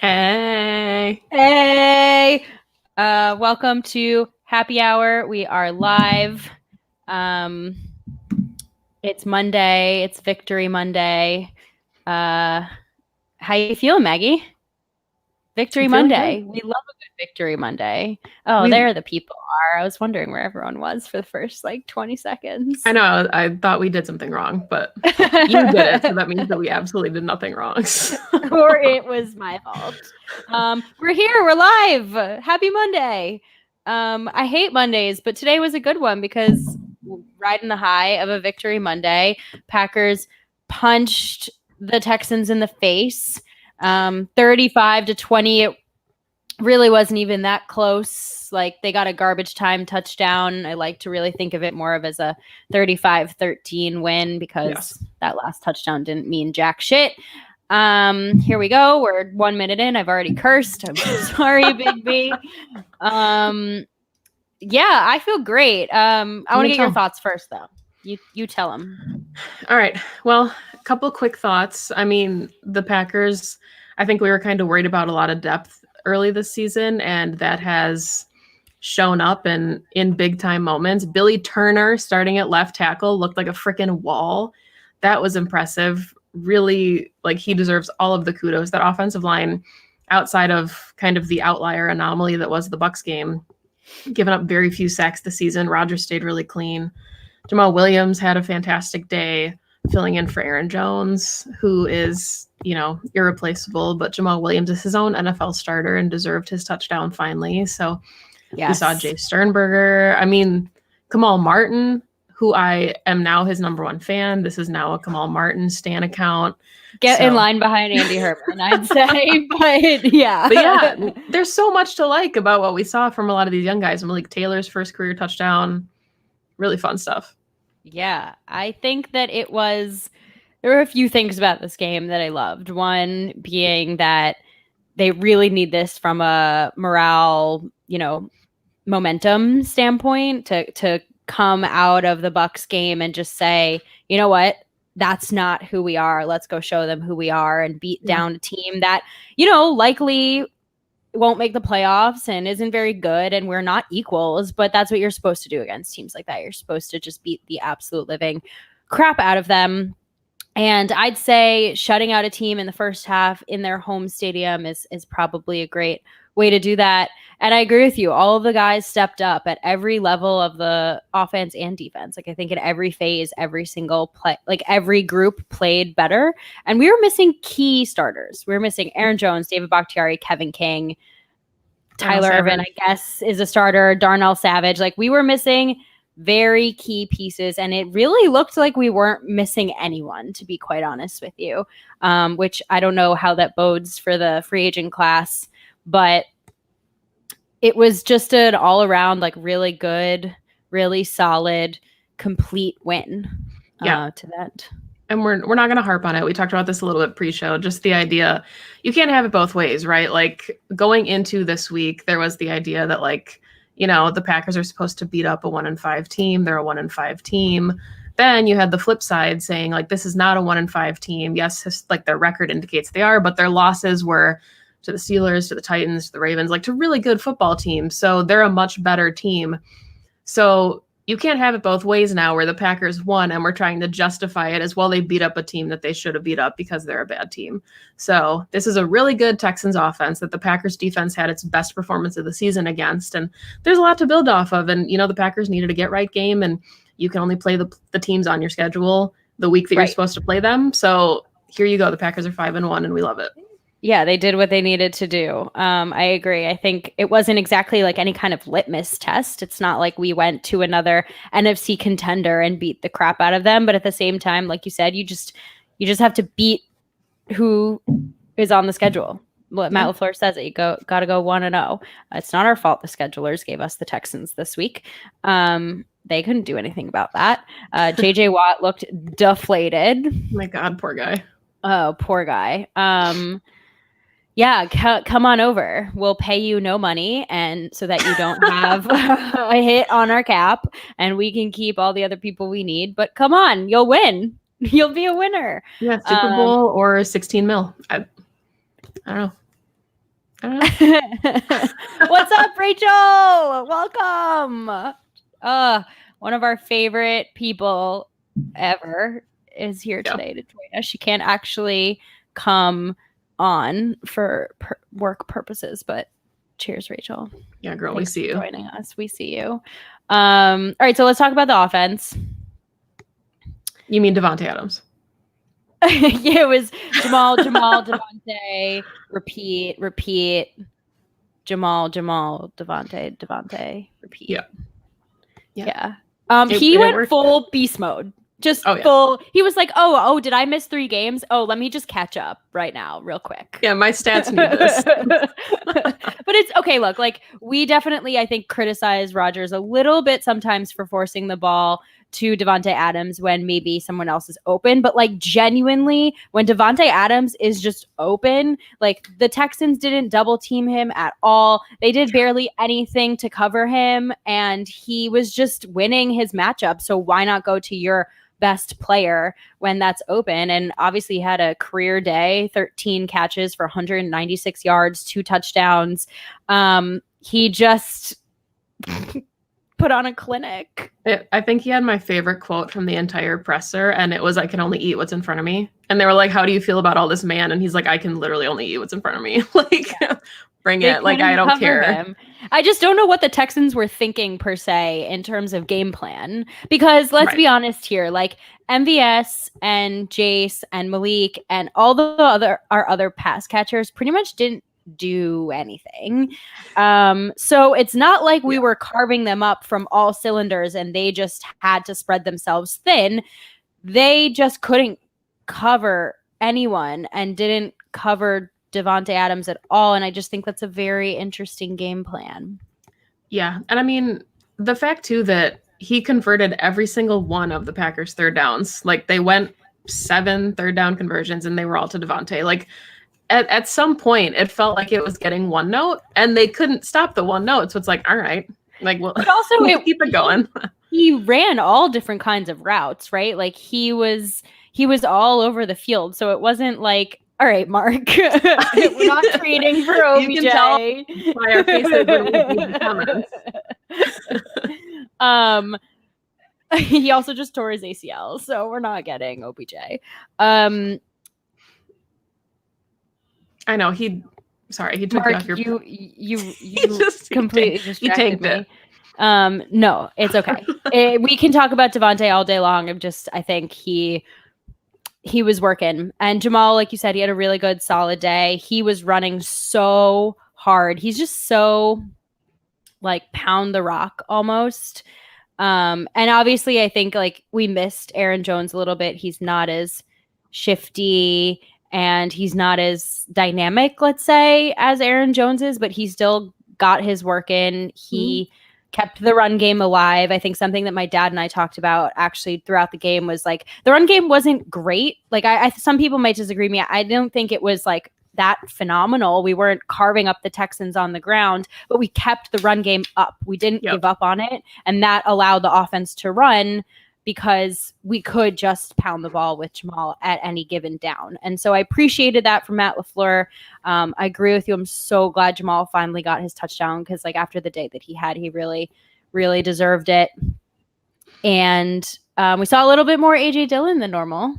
Hey. Hey. Welcome to Happy Hour. We are live. It's Monday. It's Victory Monday. How you feeling, Maggie? Victory I'm feeling Monday. good. We love a good Victory Monday. Oh, there the people are. I was wondering where everyone was for the first 20 seconds. I know. I thought we did something wrong, but you did it, so that means that we absolutely did nothing wrong. Or it was my fault. We're here. We're live. Happy Monday. I hate Mondays, but today was a good one because riding the high of a Victory Monday, Packers punched the Texans in the face. 35-20. It really wasn't even that close. They got a garbage time touchdown. I like to really think of it more of as a 35-13 win because that last touchdown didn't mean jack shit. Here we go. We're 1 minute in. I've already cursed. I'm sorry, Big B. Yeah, I feel great. I want to get your thoughts first, though. You tell them. All right. Well, a couple quick thoughts. I mean, the Packers, I think we were kind of worried about a lot of depth early this season, and that has shown up in big time moments. Billy Turner starting at left tackle looked like a freaking wall. That was impressive. Really, he deserves all of the kudos. That offensive line, outside of kind of the outlier anomaly that was the Bucs game, given up very few sacks this season. Rodgers stayed really clean. Jamal Williams had a fantastic day filling in for Aaron Jones, who is, irreplaceable. But Jamal Williams is his own NFL starter and deserved his touchdown finally. So we saw Jay Sternberger. I mean, Kamal Martin, who I am now his number one fan. This is now a Kamal Martin Stan account. Get in line behind Andy Herman, I'd say. But yeah, there's so much to like about what we saw from a lot of these young guys. Malik Taylor's first career touchdown. Really fun stuff. Yeah, I think that there were a few things about this game that I loved. One being that they really need this from a morale, momentum standpoint to come out of the Bucs game and just say, you know what? That's not who we are. Let's go show them who we are and beat down a team that, likely won't make the playoffs and isn't very good, and we're not equals, but that's what you're supposed to do against teams like that. You're supposed to just beat the absolute living crap out of them. And I'd say shutting out a team in the first half in their home stadium is probably a great way to do that. And I agree with you. All of the guys stepped up at every level of the offense and defense. I think in every phase, every single play, every group played better. And we were missing key starters. We were missing Aaron Jones, David Bakhtiari, Kevin King, Tyler Ervin, I guess, is a starter, Darnell Savage. We were missing very key pieces, and it really looked like we weren't missing anyone, to be quite honest with you, which I don't know how that bodes for the free agent class, but it was just an all-around, really good, really solid, complete win to that. And we're not going to harp on it. We talked about this a little bit pre-show, just the idea you can't have it both ways, right? Going into this week, there was the idea that the Packers are supposed to beat up a 1-5 team. They're a 1-5 team. Then you had the flip side saying this is not a 1-5 team. Yes, their record indicates they are, but their losses were to the Steelers, to the Titans, to the Ravens, to really good football teams. So they're a much better team. So you can't have it both ways now where the Packers won and we're trying to justify it as well. They beat up a team that they should have beat up because they're a bad team. So this is a really good Texans offense that the Packers defense had its best performance of the season against. And there's a lot to build off of. And, the Packers needed a get right game, and you can only play the teams on your schedule the week that you're supposed to play them. So here you go. The Packers are 5-1 and we love it. Yeah, they did what they needed to do. I agree. I think it wasn't exactly any kind of litmus test. It's not like we went to another NFC contender and beat the crap out of them. But at the same time, like you said, you just have to beat who is on the schedule. What Matt LaFleur says, you got to go 1-0. It's not our fault the schedulers gave us the Texans this week. They couldn't do anything about that. JJ Watt looked deflated. Oh my God, poor guy. Oh, poor guy. Yeah, come on over. We'll pay you no money, and so that you don't have a hit on our cap, and we can keep all the other people we need. But come on, you'll win. You'll be a winner. Yeah, Super Bowl or 16 mil. I don't know. What's up, Rachel? Welcome. One of our favorite people ever is here today to join us. She can't actually come on for work purposes, but cheers, Rachel. Yeah, girl, Thanks we see you. Joining us. We see you. All right, so let's talk about the offense. You mean Davante Adams? Yeah, it was Jamal, Davante, repeat. Jamal, Davante, repeat. Yeah. He went full beast mode. Just full. He was like, oh, did I miss 3 games? Oh, let me just catch up right now, real quick. Yeah, my stats need this. But it's okay. Look, like we definitely, I think, criticize Rodgers a little bit sometimes for forcing the ball to Davante Adams when maybe someone else is open. But like genuinely, when Davante Adams is just open, like the Texans didn't double team him at all. They did barely anything to cover him, and he was just winning his matchup. So why not go to your best player when that's open? And obviously he had a career day, 13 catches for 196 yards, 2 touchdowns. He just put on a clinic. I think he had my favorite quote from the entire presser, and it was, "I can only eat what's in front of me." And they were like, "How do you feel about all this man?" And he's like, "I can literally only eat what's in front of me." Like, bring it. Like, I don't care. Him. I just don't know what the Texans were thinking per se in terms of game plan, because let's be honest here, like MVS and Jace and Malik and all the other pass catchers pretty much didn't do anything. So it's not like we were carving them up from all cylinders and they just had to spread themselves thin. They just couldn't cover anyone and didn't cover Davante Adams at all. And I just think that's a very interesting game plan. Yeah. And I mean, the fact too that he converted every single one of the Packers' third downs. Like they went 7 third down conversions and they were all to Davante. Like at some point it felt like it was getting one note and they couldn't stop the one note. So it's like, all right, like, well, but also we'll keep it going. He ran all different kinds of routes, right? Like he was all over the field. So it wasn't like, all right, Mark, we're not trading for OBJ. You can tell by our faces when we read the comments. He also just tore his ACL, so we're not getting OBJ. I know he took Mark, you off your. You completely distracted me. It. No, it's okay. We can talk about Davante all day long. I think he was working, and Jamal, like you said, he had a really good, solid day. He was running so hard. He's just so like pound the rock almost. And obviously, I think like we missed Aaron Jones a little bit. He's not as shifty and he's not as dynamic, let's say, as Aaron Jones is, but he still got his work in. He kept the run game alive. I think something that my dad and I talked about actually throughout the game was like the run game wasn't great. Like some people might disagree with me. I don't think it was like that phenomenal. We weren't carving up the Texans on the ground, but we kept the run game up. We didn't give up on it, and that allowed the offense to run because we could just pound the ball with Jamal at any given down. And so I appreciated that from Matt LaFleur. I agree with you. I'm so glad Jamal finally got his touchdown because like after the day that he had, he really, really deserved it. And we saw a little bit more AJ Dillon than normal.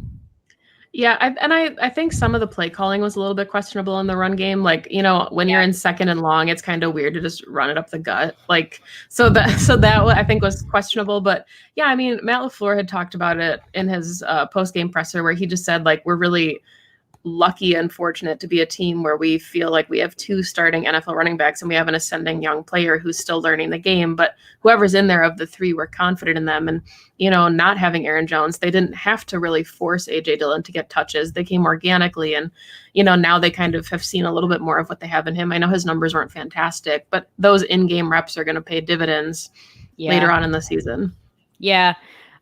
Yeah, I think some of the play calling was a little bit questionable in the run game. Like, you know, when you're in second and long, it's kind of weird to just run it up the gut. Like, so that I think was questionable. But yeah, I mean, Matt LaFleur had talked about it in his post-game presser where he just said, like, we're really lucky and fortunate to be a team where we feel like we have 2 starting NFL running backs and we have an ascending young player who's still learning the game. But whoever's in there of the 3, we're confident in them. And, you know, not having Aaron Jones, they didn't have to really force AJ Dillon to get touches. They came organically. And, you know, now they kind of have seen a little bit more of what they have in him. I know his numbers weren't fantastic, but those in-game reps are going to pay dividends later on in the season. Yeah.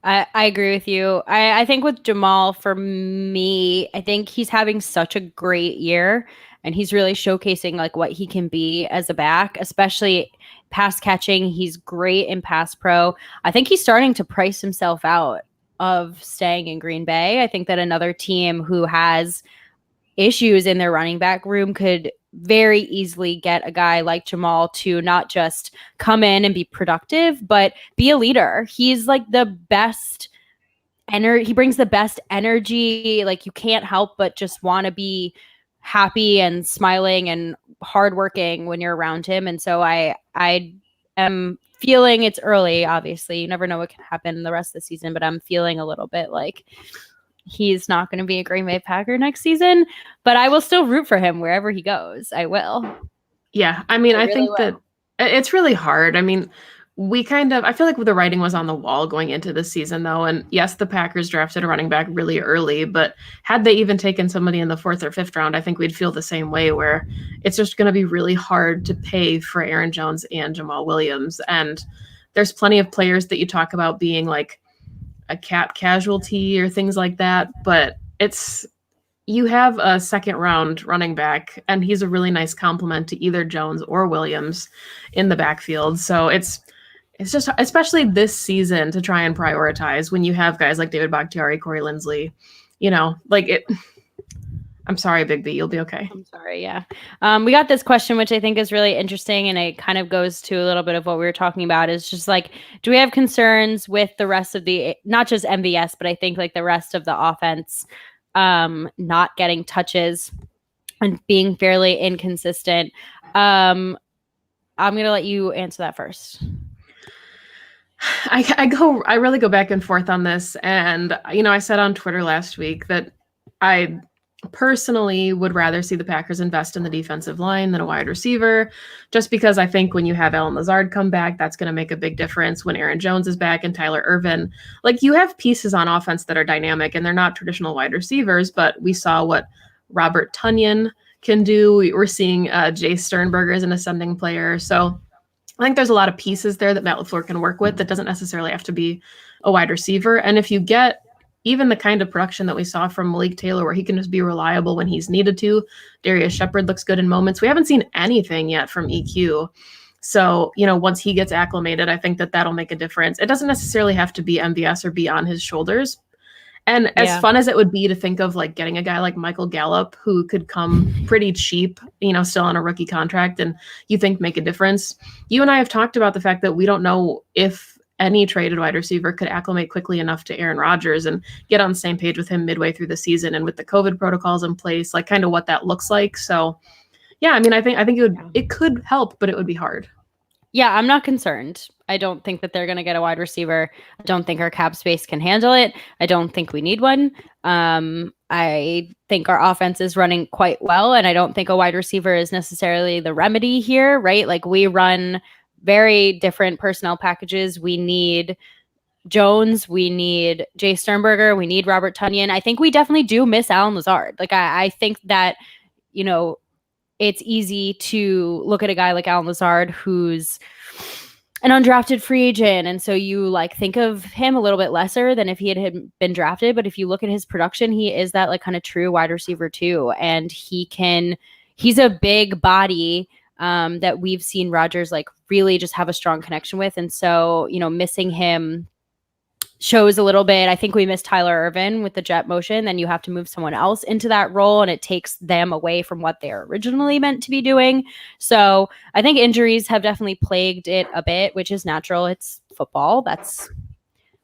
I agree with you. I think with Jamal, for me, I think he's having such a great year and he's really showcasing like what he can be as a back, especially pass catching. He's great in pass pro. I think he's starting to price himself out of staying in Green Bay. I think that another team who has issues in their running back room could very easily get a guy like Jamal to not just come in and be productive, but be a leader. He's like the best he brings the best energy. Like you can't help but just want to be happy and smiling and hardworking when you're around him. And so I am feeling, it's early, obviously. You never know what can happen in the rest of the season, but I'm feeling a little bit like he's not going to be a Green Bay Packer next season, but I will still root for him wherever he goes. I will. Yeah. I mean, I think that it's really hard. I mean, I feel like the writing was on the wall going into this season, though. And yes, the Packers drafted a running back really early, but had they even taken somebody in the 4th or 5th round, I think we'd feel the same way, where it's just going to be really hard to pay for Aaron Jones and Jamal Williams. And there's plenty of players that you talk about being like a cap casualty or things like that, but you have a 2nd round running back, and he's a really nice complement to either Jones or Williams in the backfield. So it's just, especially this season, to try and prioritize when you have guys like David Bakhtiari, Corey Linsley, I'm sorry, Big B, you'll be okay. I'm sorry. Yeah. We got this question, which I think is really interesting. And it kind of goes to a little bit of what we were talking about, is just like, do we have concerns with the rest of not just MVS, but I think like the rest of the offense, not getting touches and being fairly inconsistent? I'm going to let you answer that first. I really go back and forth on this. And, I said on Twitter last week that I personally would rather see the Packers invest in the defensive line than a wide receiver, just because I think when you have Allen Lazard come back, that's going to make a big difference. When Aaron Jones is back and Tyler Ervin, like, you have pieces on offense that are dynamic, and they're not traditional wide receivers, but we saw what Robert Tonyan can do. We're seeing Jay Sternberger as an ascending player. So I think there's a lot of pieces there that Matt LaFleur can work with that doesn't necessarily have to be a wide receiver. And if you get even the kind of production that we saw from Malik Taylor, where he can just be reliable when he's needed to, Darius Shepard looks good in moments. We haven't seen anything yet from EQ. So, once he gets acclimated, I think that that'll make a difference. It doesn't necessarily have to be MVS or be on his shoulders. And as fun as it would be to think of like getting a guy like Michael Gallup, who could come pretty cheap, still on a rookie contract, and you think make a difference. You and I have talked about the fact that we don't know if any traded wide receiver could acclimate quickly enough to Aaron Rodgers and get on the same page with him midway through the season, and with the COVID protocols in place, like kind of what that looks like. So yeah, I mean, I think it could help, but it would be hard. Yeah, I'm not concerned. I don't think that they're going to get a wide receiver. I don't think our cap space can handle it. I don't think we need one. I think our offense is running quite well, and I don't think a wide receiver is necessarily the remedy here, right? Like, we run very different personnel packages. We need Jones. We need Jay Sternberger. We need Robert Tonyan. I think we definitely do miss Allen Lazard. Like, I think that, it's easy to look at a guy like Allen Lazard, who's an undrafted free agent. And so you like think of him a little bit lesser than if he had been drafted. But if you look at his production, he is that like kind of true wide receiver too. And he's a big body that we've seen Rodgers like really just have a strong connection with. And so, missing him shows a little bit. I think we missed Tyler Ervin with the jet motion. Then you have to move someone else into that role, and it takes them away from what they're originally meant to be doing. So I think injuries have definitely plagued it a bit, which is natural. It's football. That's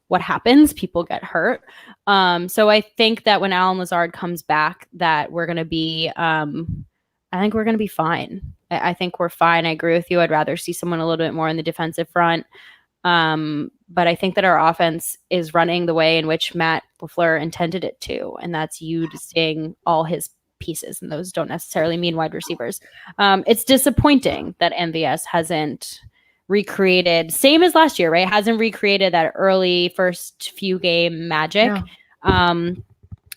what happens. People get hurt. So I think that when Allen Lazard comes back, that we're going to be, I think we're going to be fine. I think we're fine. I agree with you. I'd rather see someone a little bit more in the defensive front. But I think that our offense is running the way in which Matt LaFleur intended it to, and that's using all his pieces, and those don't necessarily mean wide receivers. It's disappointing that MVS hasn't recreated, same as last year, right? Hasn't recreated that early first few game magic. Yeah.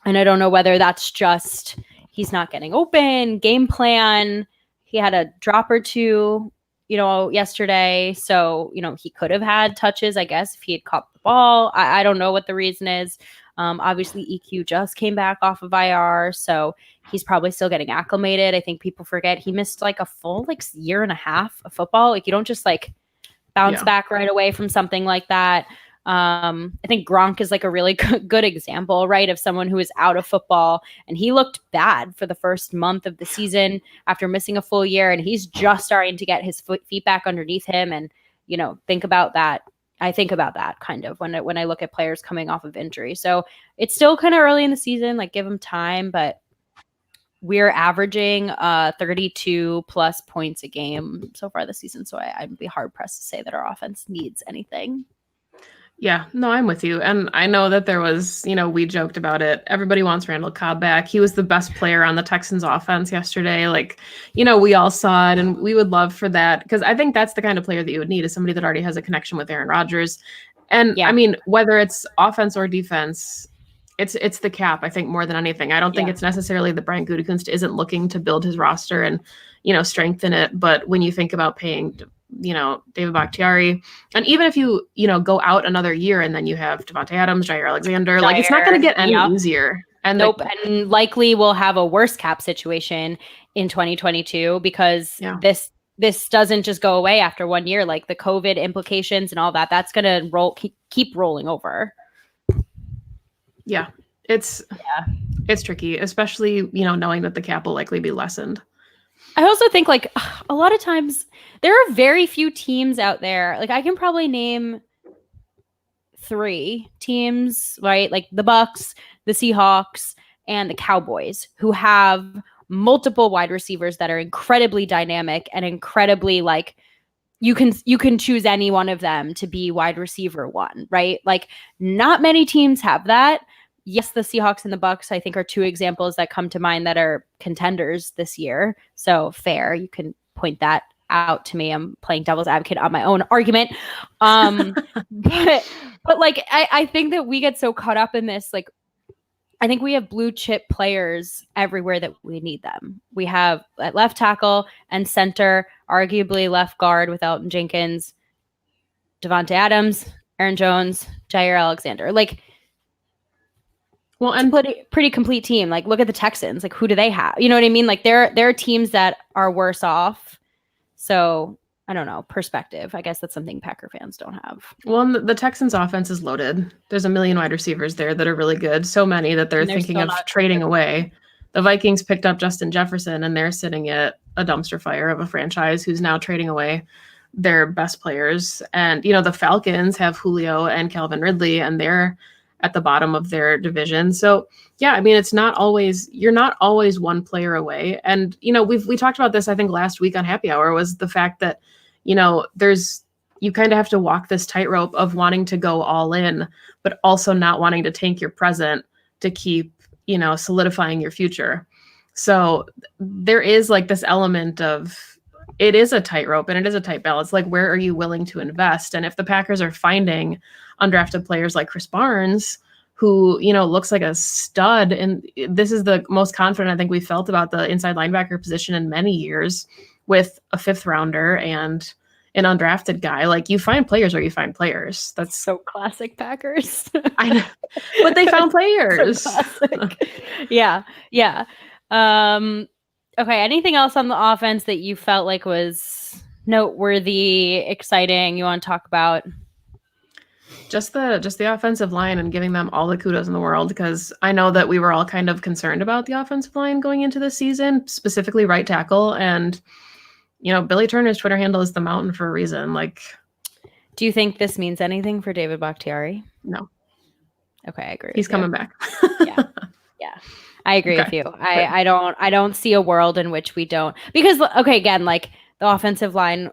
And I don't know whether that's just he's not getting open, game plan. He had a drop or two, yesterday. So, he could have had touches, I guess, if he had caught the ball. I don't know what the reason is. Obviously, EQ just came back off of IR, so he's probably still getting acclimated. I think people forget he missed like a full year and a half of football. Like, you don't just bounce back right away from something like that. I think Gronk is like a really good example, right, of someone who is out of football, and he looked bad for the first month of the season after missing a full year, and he's just starting to get his feet back underneath him. And think about that. I think about that kind of when I look at players coming off of injury. So it's still kind of early in the season, like give them time, but we're averaging 32 plus points a game so far this season. So I'd be hard pressed to say that our offense needs anything. Yeah, no, I'm with you. And I know that there was, we joked about it. Everybody wants Randall Cobb back. He was the best player on the Texans offense yesterday. Like, we all saw it, and we would love for that, because I think that's the kind of player that you would need, is somebody that already has a connection with Aaron Rodgers. And Yeah. I mean, whether it's offense or defense, it's the cap, I think, more than anything. I don't think it's necessarily that Brian Gutekunst isn't looking to build his roster and, strengthen it. But when you think about paying David Bakhtiari, and even if you go out another year and then you have Davante Adams, Jair Alexander, like it's not going to get any easier. And and likely we'll have a worse cap situation in 2022 because this doesn't just go away after 1 year. Like the COVID implications and all that, that's going to keep rolling over. Yeah, it's tricky, especially knowing that the cap will likely be lessened. I also think like a lot of times there are very few teams out there. Like I can probably name 3 teams, right? Like the Bucks, the Seahawks, and the Cowboys, who have multiple wide receivers that are incredibly dynamic and incredibly like you can choose any one of them to be wide receiver 1, right? Like not many teams have that. Yes, the Seahawks and the Bucks, I think, are 2 examples that come to mind that are contenders this year. So fair. You can point that out to me. I'm playing devil's advocate on my own argument. But like, I think that we get so caught up in this. Like, I think we have blue chip players everywhere that we need them. We have at left tackle and center, arguably left guard with Elton Jenkins, Davante Adams, Aaron Jones, Jair Alexander. Like, well, and pretty complete team. Like, look at the Texans. Like, who do they have? You know what I mean? Like, there are teams that are worse off. So I don't know. Perspective. I guess that's something Packer fans don't have. Well, and the Texans offense is loaded. There's a million wide receivers there that are really good. So many that they're thinking of trading away. The Vikings picked up Justin Jefferson, and they're sitting at a dumpster fire of a franchise who's now trading away their best players. And, the Falcons have Julio and Calvin Ridley, and they're at the bottom of their division. So yeah, I mean, you're not always one player away. And, we talked about this, I think last week on Happy Hour, was the fact that, you kind of have to walk this tightrope of wanting to go all in, but also not wanting to tank your present to keep, solidifying your future. So there is like this element of, it is a tightrope and it is a tight balance. Like, where are you willing to invest? And if the Packers are finding undrafted players like Chris Barnes, who, looks like a stud, and this is the most confident I think we felt about the inside linebacker position in many years, with a 5th rounder and an undrafted guy. Like, you find players where you find players. That's so classic Packers. I know, but they found players. So classic. Yeah. Okay. Anything else on the offense that you felt like was noteworthy, exciting, you want to talk about? Just the offensive line, and giving them all the kudos in the world, because I know that we were all kind of concerned about the offensive line going into this season, specifically right tackle. And, Billy Turner's Twitter handle is The Mountain for a reason. Like, do you think this means anything for David Bakhtiari? No. Okay, I agree. He's coming back. Yeah. I agree with you. I don't see a world in which we don't, because again, like the offensive line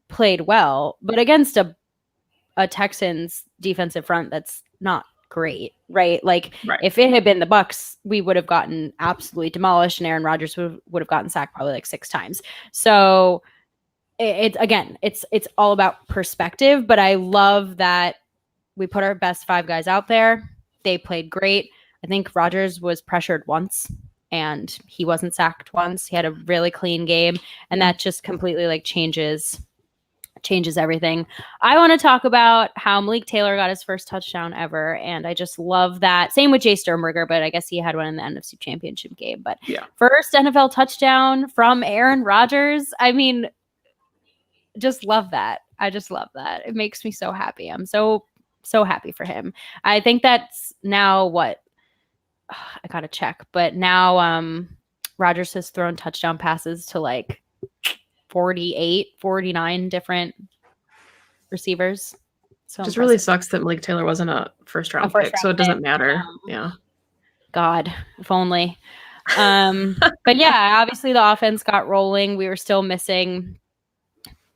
played well, but against a Texans defensive front that's not great, right? Like, if it had been the Bucks, we would have gotten absolutely demolished, and Aaron Rodgers would have gotten sacked probably like 6 times. So it's all about perspective, but I love that we put our best 5 guys out there. They played great. I think Rodgers was pressured once and he wasn't sacked once. He had a really clean game, and that just completely like changes everything. I want to talk about how Malik Taylor got his first touchdown ever, and I just love that. Same with Jay Sternberger, but I guess he had one in the NFC Championship game. But first NFL touchdown from Aaron Rodgers. I mean, just love that. I just love that. It makes me so happy. I'm so So happy for him. I think that's now what I gotta check, but now Rodgers has thrown touchdown passes to like 48, 49 different recievers. So just really sucks that Malik Taylor wasn't a first round pick, so it doesn't matter. Yeah. God, if only. But yeah, obviously the offense got rolling. We were still missing,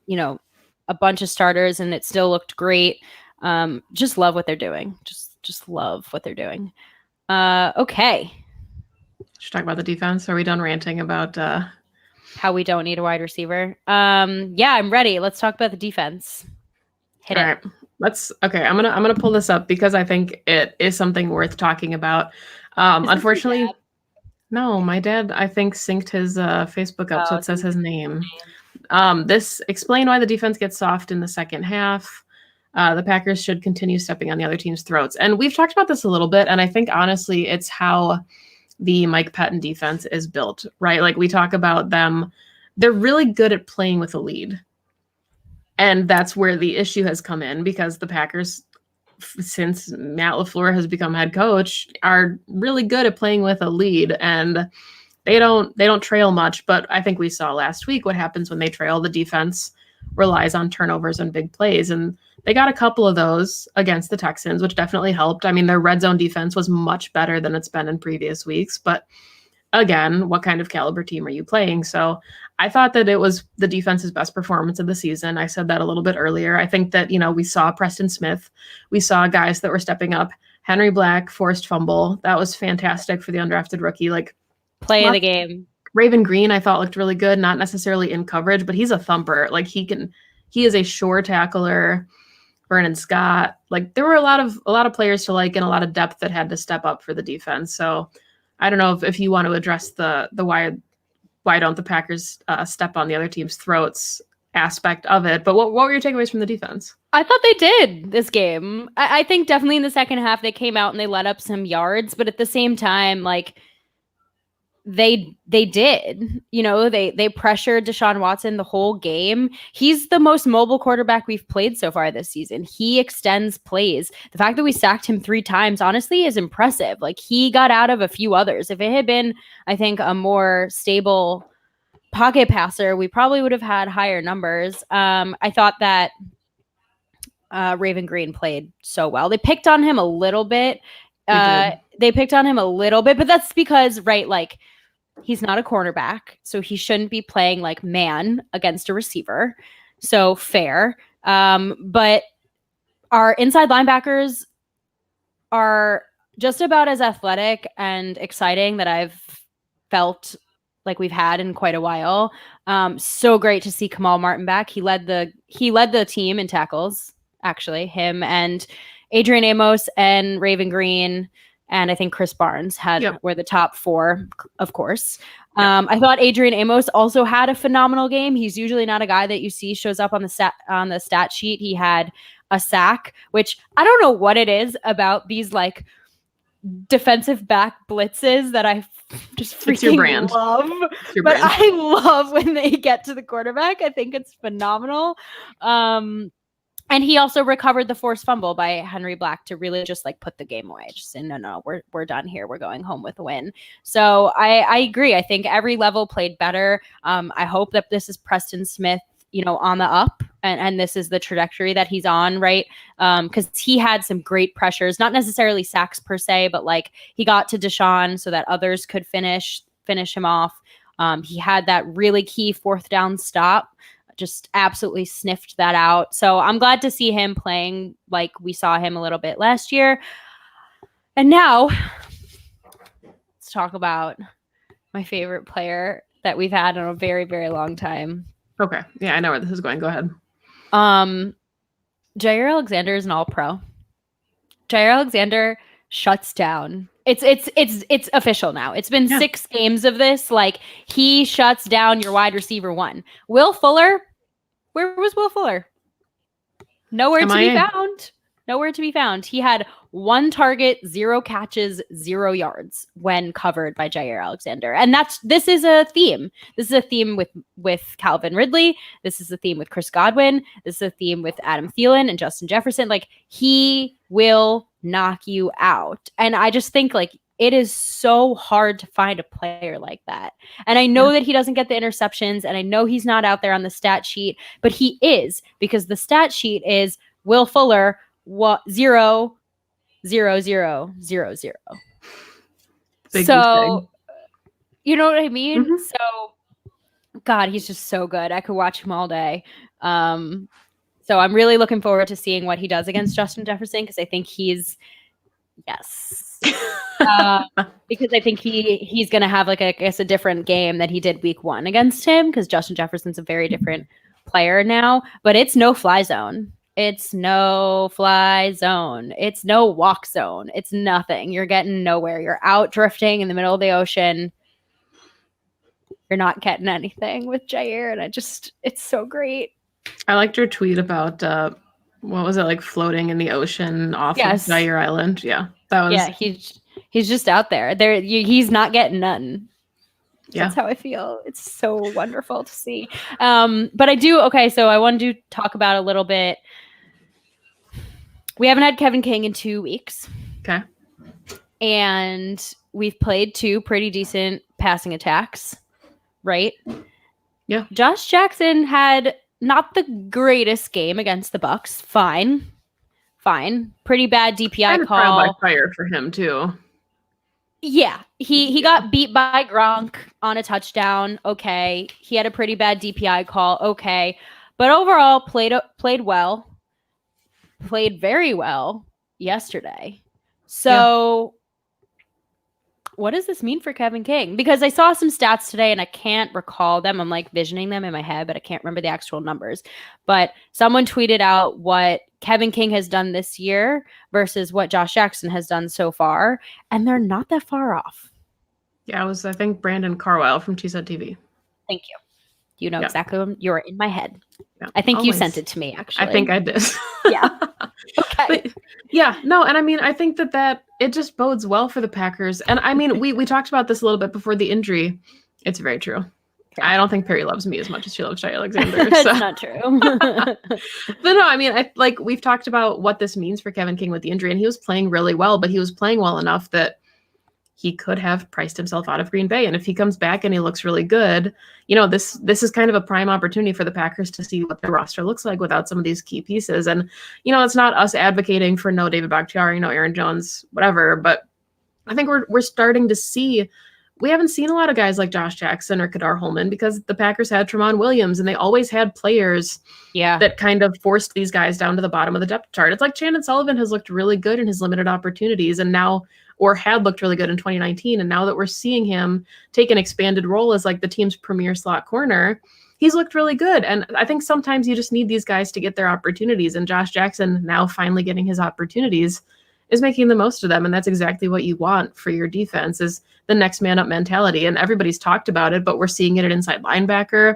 a bunch of starters, and it still looked great. Just love what they're doing. Just love what they're doing. Okay. Should talk about the defense. Are we done ranting about how we don't need a wide receiver? Yeah, I'm ready. Let's talk about the defense. Hit it. All right. I'm gonna pull this up because I think it is something worth talking about. Unfortunately, no, my dad I think synced his Facebook up so it says his name. This explain why the defense gets soft in the second half. The Packers should continue stepping on the other team's throats. And we've talked about this a little bit, and I think honestly it's how the Mike Pettin defense is built, right? Like we talk about them, they're really good at playing with a lead. And that's where the issue has come in because the Packers, since Matt LaFleur has become head coach, are really good at playing with a lead, and they don't trail much. But I think we saw last week what happens when they trail. The defense relies on turnovers and big plays, and they got a couple of those against the Texans, which definitely helped. I mean, their red zone defense was much better than it's been in previous weeks, but again, what kind of caliber team are you playing? So I thought that it was the defense's best performance of the season. I said that a little bit earlier. I think that, we saw Preston Smith. We saw guys that were stepping up. Henry Black, forced fumble. That was fantastic for the undrafted rookie. Like play of the game. Raven Green, I thought looked really good, not necessarily in coverage, but he's a thumper. Like he is a sure tackler. Vernon Scott. Like there were a lot of players to like and a lot of depth that had to step up for the defense. So I don't know if you want to address the why don't the Packers step on the other team's throats aspect of it. But what were your takeaways from the defense? I thought they did this game. I think definitely in the second half they came out and they let up some yards, but at the same time, like they did, they pressured Deshaun Watson the whole game. He's the most mobile quarterback we've played so far this season. He extends plays. The fact that we sacked him 3 times, honestly, is impressive. Like he got out of a few others. If it had been, I think, a more stable pocket passer, we probably would have had higher numbers. I thought that Raven Green played so well. They picked on him a little bit. They picked on him a little bit, but that's because, right, like he's not a cornerback, so he shouldn't be playing like man against a receiver. So fair. But our inside linebackers are just about as athletic and exciting that I've felt like we've had in quite a while. So great to see Kamal Martin back. He led the team in tackles, actually, him and Adrian Amos and Raven Green, and I think Chris Barnes were the top 4, of course. I thought Adrian Amos also had a phenomenal game. He's usually not a guy that you see shows up on the stat sheet. He had a sack, which I don't know what it is about these like defensive back blitzes that I just freaking love. But I love when they get to the quarterback. I think it's phenomenal. And he also recovered the forced fumble by Henry Black to really just like put the game away. Just say, no, we're done here. We're going home with a win. So I agree. I think every level played better. I hope that this is Preston Smith, on the up, and this is the trajectory that he's on, right? Because he had some great pressures, not necessarily sacks per se, but like he got to Deshaun so that others could finish him off. He had that really key 4th down stop. Just absolutely sniffed that out. So I'm glad to see him playing like we saw him a little bit last year. And now let's talk about my favorite player that we've had in a very, very long time. Okay. Yeah, I know where this is going. Go ahead. Jair Alexander is an all-pro. Jair Alexander shuts down. It's official now. It's been 6 games of this. Like he shuts down your wide receiver 1. Will Fuller, where was Will Fuller? Nowhere to be found. Nowhere to be found. He had 1 target, 0 catches, 0 yards when covered by Jair Alexander. And this is a theme. This is a theme with Calvin Ridley. This is a theme with Chris Godwin. This is a theme with Adam Thielen and Justin Jefferson. Like, he will knock you out. And I just think, like, it is so hard to find a player like that. And I know that he doesn't get the interceptions, and I know he's not out there on the stat sheet, but he is, because the stat sheet is Will Fuller, 0, 0, 0, 0, 0. So, you know what I mean? Mm-hmm. So, God, he's just so good. I could watch him all day. So I'm really looking forward to seeing what he does against Justin Jefferson, because I think he's because I think he's going to have, like, I guess, a different game than he did week 1 against him, because Justin Jefferson's a very different player now. But it's no fly zone. It's no fly zone. It's no walk zone. It's nothing. You're getting nowhere. You're out drifting in the middle of the ocean. You're not getting anything with Jair, and it's so great. I liked your tweet about what was it, like, floating in the ocean off of Jair Island? Yeah, that was. Yeah, he's just out there. He's not getting nothing. Yeah. That's how I feel. It's so wonderful to see. But I do. Okay, so I wanted to talk about a little bit. We haven't had Kevin King in 2 weeks. Okay. And we've played 2 pretty decent passing attacks, right? Yeah. Josh Jackson had not the greatest game against the Bucs. Fine. Pretty bad DPI kind of call. Trial by fire for him too. Yeah, he got beat by Gronk on a touchdown. Okay, he had a pretty bad DPI call. Okay, but overall played well, played very well yesterday. So, what does this mean for Kevin King? Because I saw some stats today and I can't recall them. I'm, like, visioning them in my head, but I can't remember the actual numbers. But someone tweeted out what Kevin King has done this year versus what Josh Jackson has done so far, and they're not that far off. Yeah, it was, I think, Brandon Carwile from TSET TV. Thank you. You know exactly what you're in my head. Yeah, I think always. You sent it to me, actually. I think I did. Yeah. Okay. But, yeah, no, and I mean, I think that it just bodes well for the Packers. And I mean, we talked about this a little bit before the injury. It's very true. Okay. I don't think Perri loves me as much as she loves Jair Alexander. That's not true. But no, I mean, we've talked about what this means for Kevin King with the injury, and he was playing really well, but he was playing well enough that he could have priced himself out of Green Bay. And if he comes back and he looks really good, you know, this is kind of a prime opportunity for the Packers to see what their roster looks like without some of these key pieces. And, you know, it's not us advocating for no David Bakhtiari, no Aaron Jones, whatever, but I think we're starting to see, we haven't seen a lot of guys like Josh Jackson or Kadar Holman, because the Packers had Jamal Williams, and they always had players that kind of forced these guys down to the bottom of the depth chart. It's like Chandon Sullivan has looked really good in his limited opportunities, and now, or had looked really good in 2019. And now that we're seeing him take an expanded role as, like, the team's premier slot corner, he's looked really good. And I think sometimes you just need these guys to get their opportunities. And Josh Jackson, now finally getting his opportunities, is making the most of them. And that's exactly what you want for your defense, is the next man up mentality. And everybody's talked about it, but we're seeing it at inside linebacker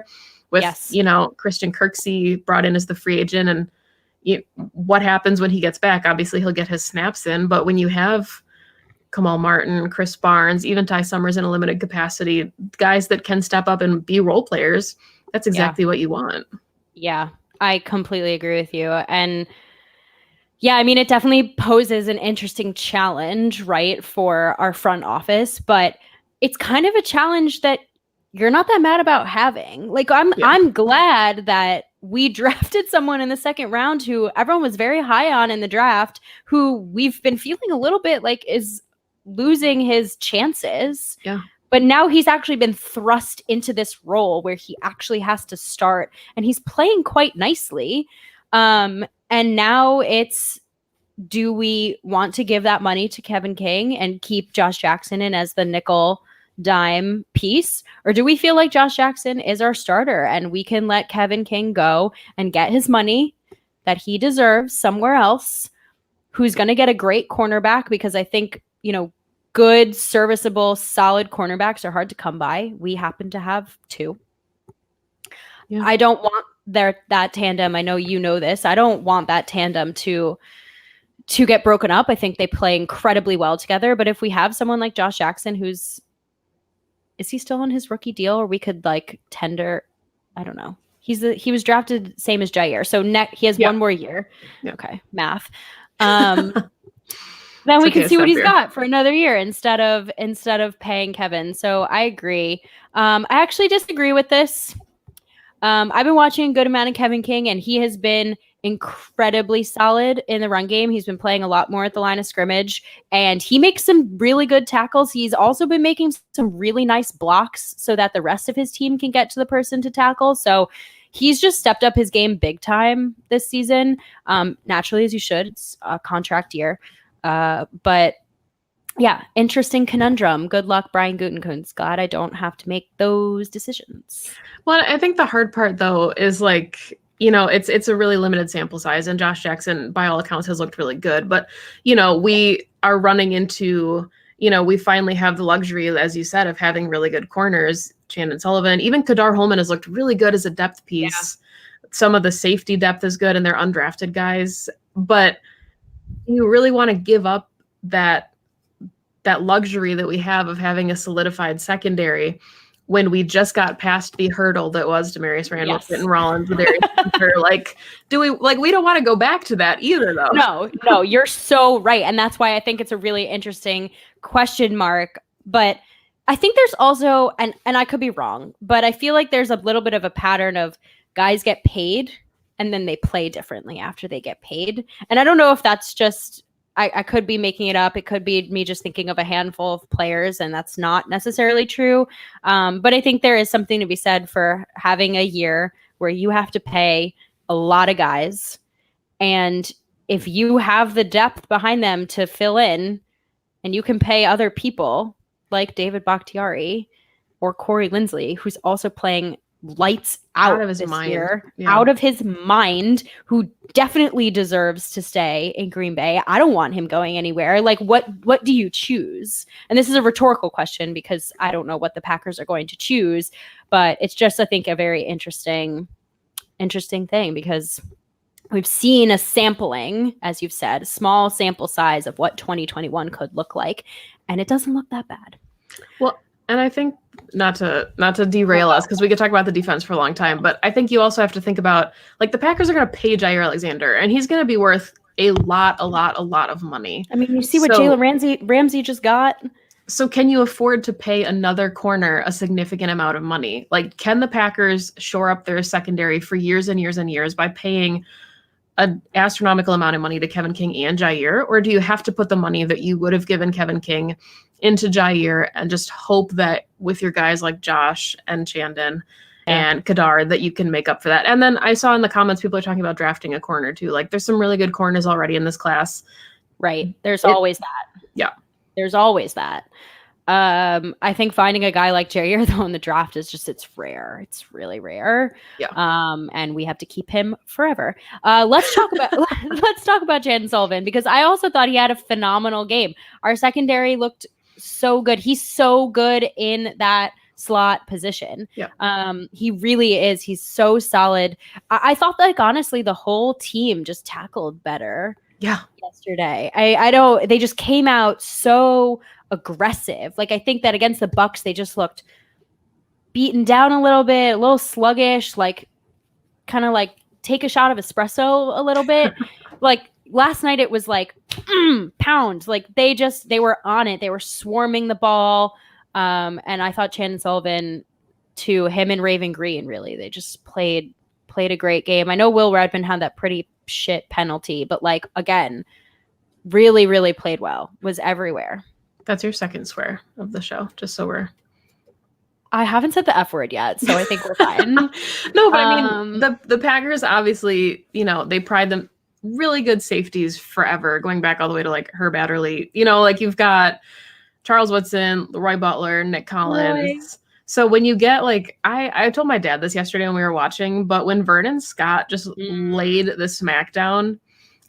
with, you know, Christian Kirksey brought in as the free agent. And what happens when he gets back? Obviously he'll get his snaps in, but when you have Kamal Martin, Chris Barnes, even Ty Summers in a limited capacity, guys that can step up and be role players, that's exactly what you want. Yeah, I completely agree with you. And yeah, I mean, it definitely poses an interesting challenge, right, for our front office, but it's kind of a challenge that you're not that mad about having. Like, I'm glad that we drafted someone in the second round who everyone was very high on in the draft, who we've been feeling a little bit like is losing his chances. Yeah. But now he's actually been thrust into this role where he actually has to start, and he's playing quite nicely. And now it's, do we want to give that money to Kevin King and keep Josh Jackson in as the nickel dime piece? Or do we feel like Josh Jackson is our starter and we can let Kevin King go and get his money that he deserves somewhere else, who's going to get a great cornerback? Because I think, you know, good, serviceable, solid cornerbacks are hard to come by. We happen to have 2. Yeah. I don't want that tandem. I know you know this. I don't want that tandem to to get broken up. I think they play incredibly well together. But if we have someone like Josh Jackson, is he still on his rookie deal, or we could like tender? I don't know. He was drafted same as Jair, so he has one more year. Yeah. Okay, math. Then we can see what he's got for another year instead of paying Kevin. So I agree. I actually disagree with this. I've been watching a good amount of Kevin King, and he has been incredibly solid in the run game. He's been playing a lot more at the line of scrimmage, and he makes some really good tackles. He's also been making some really nice blocks so that the rest of his team can get to the person to tackle. So he's just stepped up his game big time this season. Naturally, as you should. It's a contract year. But yeah, interesting conundrum. Good luck, Brian Gutekunst. Glad I don't have to make those decisions. Well, I think the hard part though is like, it's a really limited sample size, and Josh Jackson, by all accounts, has looked really good. But, we are running into, we finally have the luxury, as you said, of having really good corners. Chandon Sullivan, even Kadar Holman has looked really good as a depth piece. Yeah. Some of the safety depth is good, and they're undrafted guys. But you really want to give up that luxury that we have of having a solidified secondary when we just got past the hurdle that was Demarius Randall, Quentin Rollins, like, we don't want to go back to that either, though. No, you're so right. And that's why I think it's a really interesting question mark. But I think there's also, and I could be wrong, but I feel like there's a little bit of a pattern of guys get paid and then they play differently after they get paid. And I don't know if that's just, I could be making it up. It could be me just thinking of a handful of players, and that's not necessarily true. But I think there is something to be said for having a year where you have to pay a lot of guys. And if you have the depth behind them to fill in, and you can pay other people like David Bakhtiari or Corey Linsley, who's also playing lights out of his mind, out of his mind, who definitely deserves to stay in Green Bay. I don't want him going anywhere. Like, what do you choose? And this is a rhetorical question because I don't know what the Packers are going to choose, but it's just, I think, a very interesting thing because we've seen a sampling, as you've said, a small sample size of what 2021 could look like, and it doesn't look that bad. Well, and I think not to derail us, because we could talk about the defense for a long time, but I think you also have to think about, like, the Packers are going to pay Jair Alexander, and he's going to be worth a lot of money. I mean, you see what Jalen Ramsey just got. So can you afford to pay another corner a significant amount of money? Like, can the Packers shore up their secondary for years and years and years by paying an astronomical amount of money to Kevin King and Jair? Or do you have to put the money that you would have given Kevin King into Jair and just hope that with your guys like Josh and Chandon and Kadar that you can make up for that? And then I saw in the comments people are talking about drafting a corner too. Like, there's some really good corners already in this class. Right. There's always that. Yeah. There's always that. I think finding a guy like Jair though in the draft is just, it's rare. It's really rare. Yeah. And we have to keep him forever. Let's talk about Chandon Sullivan, because I also thought he had a phenomenal game. Our secondary looked so good. He's so good in that slot position. Yeah. He really is. He's so solid. I thought, like, honestly, the whole team just tackled better. Yeah. Yesterday. I know they just came out so aggressive. Like, I think that against the Bucs, they just looked beaten down a little bit, a little sluggish, like kind of like take a shot of espresso a little bit. Like last night it was like pound. Like they were on it. They were swarming the ball. And I thought Chandon Sullivan, to him and Raven Green, really, they just played a great game. I know Will Redmond had that pretty shit penalty, but like, again, really, really played well, was everywhere. That's your second swear of the show, just so I haven't said the F word yet, so I think we're fine. No, but I mean, the Packers, obviously, they pride them really good safeties forever, going back all the way to like Herb Adderley. Like you've got Charles Woodson, Leroy Butler, Nick Collins. So when you get like, I told my dad this yesterday when we were watching, but when Vernon Scott just laid the smackdown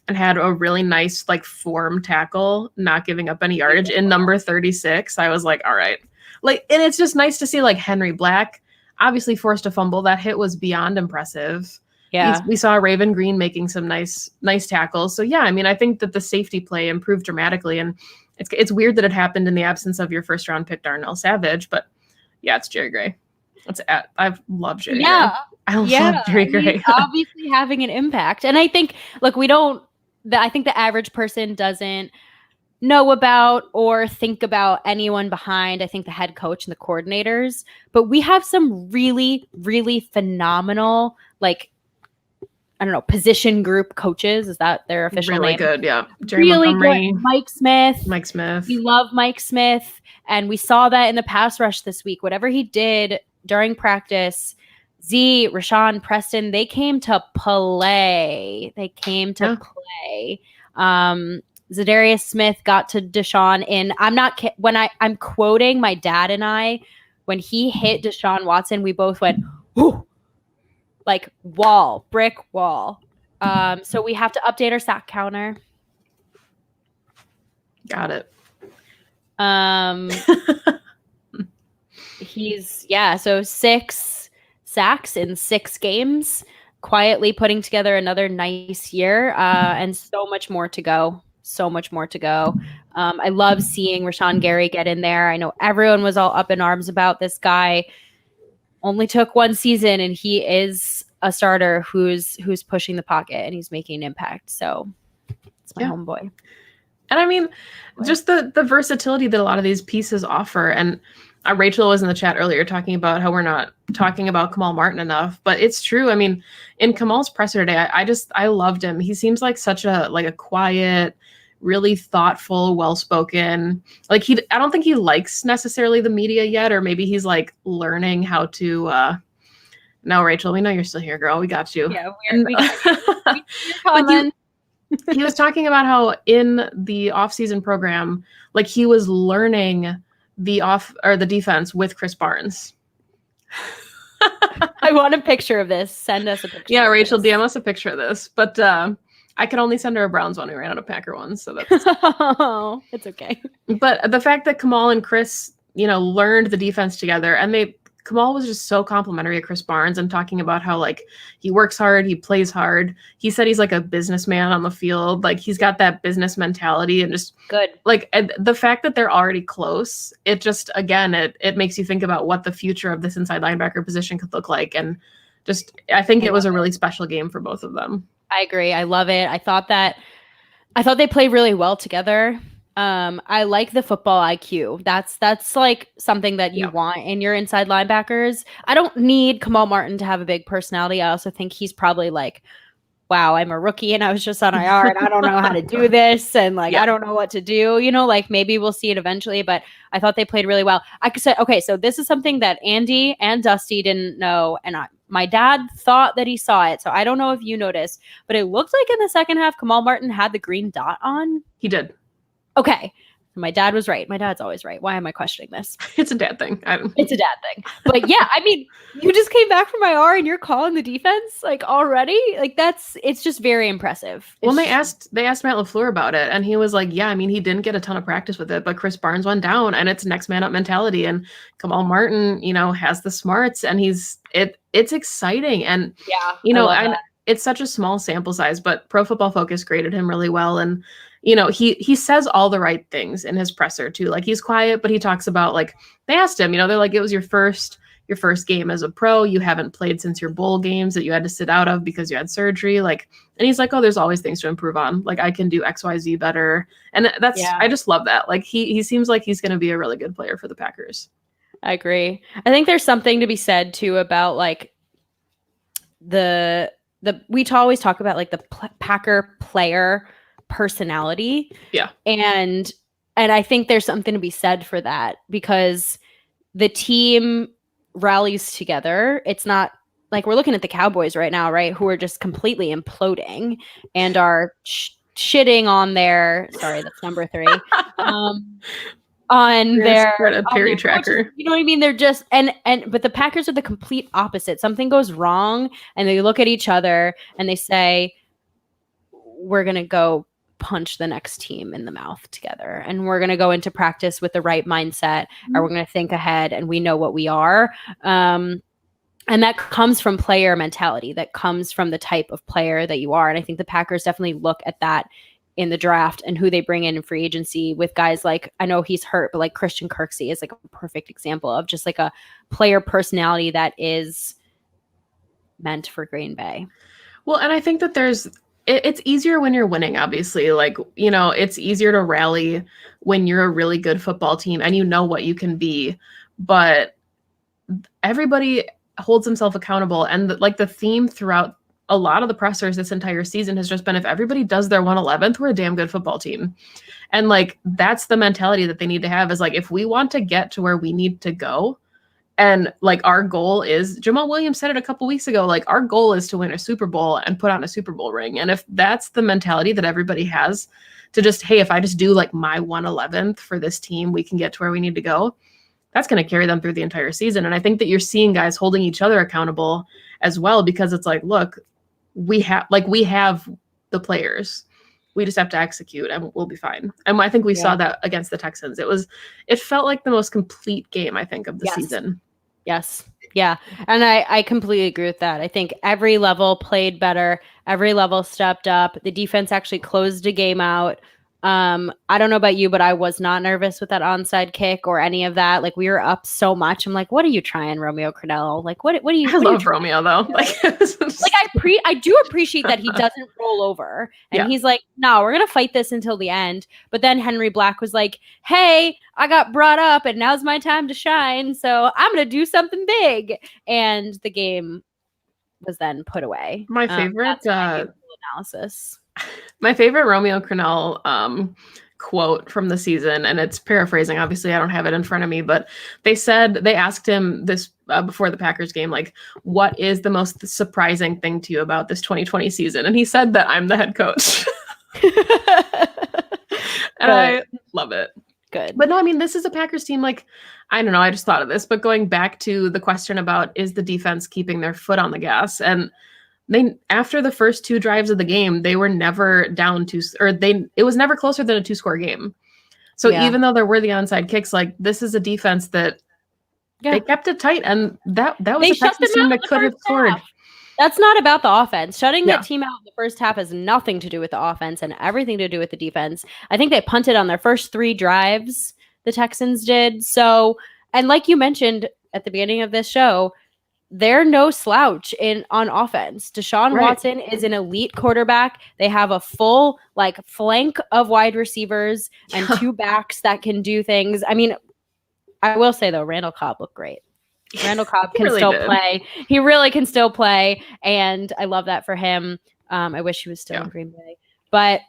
and had a really nice like form tackle, not giving up any yardage in number 36, I was like, all right. Like, and it's just nice to see like Henry Black obviously forced a fumble. That hit was beyond impressive. Yeah. We saw Raven Green making some nice tackles. So yeah, I mean, I think that the safety play improved dramatically, and it's weird that it happened in the absence of your first round pick Darnell Savage, but yeah, it's Jerry Gray. I've loved Jerry Gray. I love Jerry Gray. He's obviously having an impact. And I think, look, I think the average person doesn't know about or think about anyone behind, I think, the head coach and the coordinators, but we have some really, really phenomenal, like, I don't know, position group coaches. Is that their official name? Really good, yeah. Jerry Really Montgomery, good. Mike Smith. We love Mike Smith. And we saw that in the pass rush this week. Whatever he did during practice, Z, Rashawn, Preston, they came to play. Play. Zadarius Smith got to Deshaun in. I'm quoting my dad and I, when he hit Deshaun Watson, we both went, whoo, like brick wall. So we have to update our sack counter. Got it. So 6 sacks in 6 games, quietly putting together another nice year, and so much more to go. I love seeing Rashawn Gary get in there. I know everyone was all up in arms about this guy. Only took 1 season, and he is a starter who's pushing the pocket and he's making an impact. So it's my homeboy. And I mean, just the versatility that a lot of these pieces offer. And Rachel was in the chat earlier talking about how we're not talking about Kamal Martin enough, but it's true. I mean, in Kamal's presser today, I loved him. He seems like such a quiet, really thoughtful, well-spoken. Like I don't think he likes necessarily the media yet, or maybe he's like learning how to. No, Rachel, we know you're still here, girl. We got you. Yeah, we got you. He was talking about how in the off-season program, like he was learning the defense with Chris Barnes. I want a picture of this. Send us a picture. Yeah, Rachel, DM us a picture of this. But I could only send her a Browns one. We ran out of Packer ones, so that's it's okay. But the fact that Kamal and Chris, learned the defense together, and Kamal was just so complimentary of Chris Barnes and talking about how like he works hard, he plays hard. He said he's like a businessman on the field. Like he's got that business mentality and just good. Like the fact that they're already close, it just, again, it makes you think about what the future of this inside linebacker position could look like. And just, I think it was a really special game for both of them. I agree. I love it. I thought they played really well together. I like the football IQ. That's like something that you want in your inside linebackers. I don't need Kamal Martin to have a big personality. I also think he's probably like, wow, I'm a rookie and I was just on IR and I don't know how to do this. And like, I don't know what to do, like maybe we'll see it eventually, but I thought they played really well. I could say, okay, so this is something that Andy and Dusty didn't know. And my dad thought that he saw it. So I don't know if you noticed, but it looked like in the second half, Kamal Martin had the green dot on. He did. Okay. My dad was right. My dad's always right. Why am I questioning this? It's a dad thing. It's a dad thing. But yeah, I mean, you just came back from IR and you're calling the defense like already? Like it's just very impressive. Well, they asked Matt LaFleur about it and he was like, yeah, I mean, he didn't get a ton of practice with it, but Chris Barnes went down and it's next man up mentality. And Kamal Martin, has the smarts and it's exciting. And, it's such a small sample size, but Pro Football Focus graded him really well. And, he says all the right things in his presser too. Like he's quiet, but he talks about like, they asked him, they're like, it was your first game as a pro. You haven't played since your bowl games that you had to sit out of because you had surgery. Like, and he's like, oh, there's always things to improve on. Like I can do XYZ better. And I just love that. Like he seems like he's going to be a really good player for the Packers. I agree. I think there's something to be said too about like we always talk about like the Packer player personality. Yeah. And I think there's something to be said for that because the team rallies together. It's not like we're looking at the Cowboys right now, right? Who are just completely imploding and are shitting on sorry, that's number 3. On their Perri tracker. Coaches, you know what I mean? They're just but the Packers are the complete opposite. Something goes wrong and they look at each other and they say, we're going to go punch the next team in the mouth together. And we're going to go into practice with the right mindset and we're going to think ahead and we know what we are. And that comes from player mentality. That comes from the type of player that you are. And I think the Packers definitely look at that in the draft and who they bring in free agency with guys like, I know he's hurt, but like Christian Kirksey is like a perfect example of just like a player personality that is meant for Green Bay. Well, and I think that it's easier when you're winning, obviously. Like, you know, it's easier to rally when you're a really good football team and you know what you can be. But everybody holds himself accountable. And the theme throughout a lot of the pressers this entire season has just been, if everybody does their 111th, we're a damn good football team. And like, that's the mentality that they need to have, is like, if we want to get to where we need to go, and like our goal is, Jamal Williams said it a couple weeks ago, like our goal is to win a Super Bowl and put on a Super Bowl ring. And if that's the mentality that everybody has, to just, hey, if I just do like my 111th for this team, we can get to where we need to go. That's going to carry them through the entire season. And I think that you're seeing guys holding each other accountable as well, because it's like, look, we have the players. We just have to execute and we'll be fine. And I think we saw that against the Texans. It felt like the most complete game, I think, of the season. Yes. Yeah. And I completely agree with that. I think every level played better. Every level stepped up. The defense actually closed a game out. I don't know about you, but I was not nervous with that onside kick or any of that. Like, we were up so much. I'm like, what are you trying, Romeo Crennel? Like, what are you? I love Romeo though. Like I do appreciate that he doesn't roll over and he's like, no, we're going to fight this until the end. But then Henry Black was like, hey, I got brought up and now's my time to shine. So I'm going to do something big. And the game was then put away. My favorite analysis. My favorite Romeo Crennel quote from the season, and it's paraphrasing, obviously I don't have it in front of me, but they asked him this before the Packers game, like, what is the most surprising thing to you about this 2020 season? And he said that I'm the head coach. And I love it. Good. But no, I mean, this is a Packers team, like, I don't know, I just thought of this, but going back to the question about, is the defense keeping their foot on the gas? And after the first two drives of the game, they were never down it was never closer than a 2-score game. So even though there were the onside kicks, like, this is a defense that they kept it tight, and that was a Texans team that could have scored. That's not about the offense. Shutting that team out in the first half has nothing to do with the offense and everything to do with the defense. I think they punted on their first 3 drives, the Texans did. So, and like you mentioned at the beginning of this show, they're no slouch on offense. Deshaun Watson is an elite quarterback. They have a full flank of wide receivers and 2 backs that can do things. I mean, I will say though, Randall Cobb looked great. Randall Cobb can still play. He really can still play, and I love that for him. I wish he was still in Green Bay. But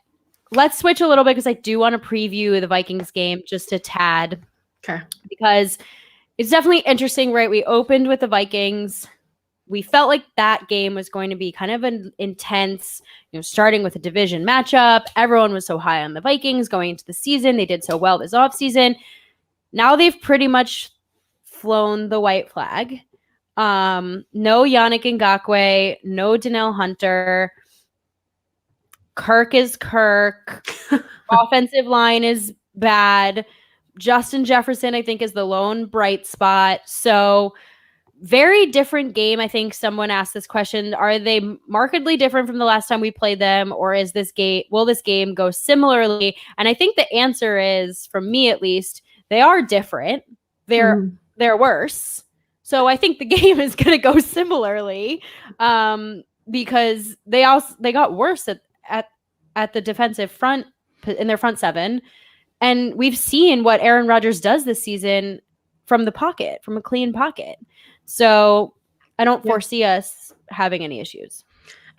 let's switch a little bit, because I do want to preview the Vikings game just a tad. Okay. Because it's definitely interesting, right? We opened with the Vikings. We felt like that game was going to be kind of an intense, starting with a division matchup. Everyone was so high on the Vikings going into the season. They did so well this offseason. Now they've pretty much flown the white flag. No Yannick Ngakoue, no Danielle Hunter. Kirk is Kirk. Offensive line is bad. Justin Jefferson, I think, is the lone bright spot. So very different game. I think someone asked this question. Are they markedly different from the last time we played them? Or will this game go similarly? And I think the answer is, from me at least, they are different. They're worse. So I think the game is going to go similarly, because they got worse at the defensive front, in their front 7. And we've seen what Aaron Rodgers does this season from the pocket, from a clean pocket. So I don't foresee us having any issues.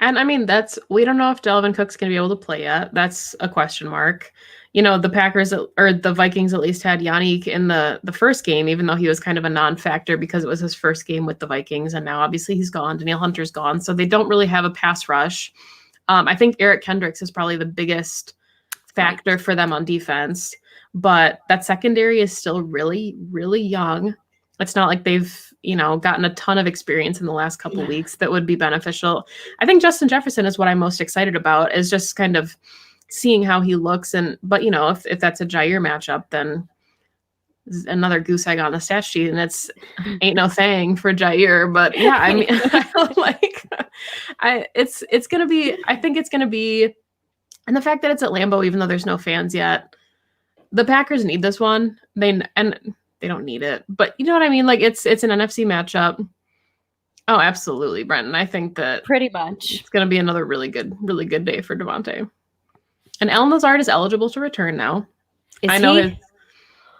And I mean, we don't know if Dalvin Cook's going to be able to play yet. That's a question mark. The Packers, or the Vikings at least, had Yannick in the first game, even though he was kind of a non-factor because it was his first game with the Vikings. And now obviously he's gone. Danielle Hunter's gone. So they don't really have a pass rush. I think Eric Kendricks is probably the biggest factor for them on defense, but that secondary is still really, really young. It's not like they've, gotten a ton of experience in the last couple of weeks that would be beneficial. I think Justin Jefferson is what I'm most excited about, is just kind of seeing how he looks. But if that's a Jair matchup, then another goose egg on the stat sheet, and it's ain't no thing for Jair. But yeah, I mean, it's gonna be. I think it's gonna be, and the fact that it's at Lambeau, even though there's no fans yet, the Packers need this one. They don't need it, but you know what I mean. Like it's an NFC matchup. Oh, absolutely, Brenton. I think that pretty much it's gonna be another really good day for Davante. And Allen Lazard is eligible to return now. I know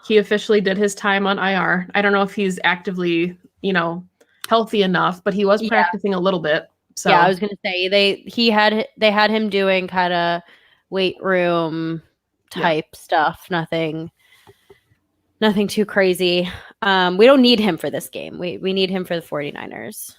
he officially did his time on IR. I don't know if he's actively, healthy enough, but he was practicing a little bit. So yeah, I was gonna say they had him doing kind of weight room type stuff. Nothing too crazy. We don't need him for this game. We need him for the 49ers.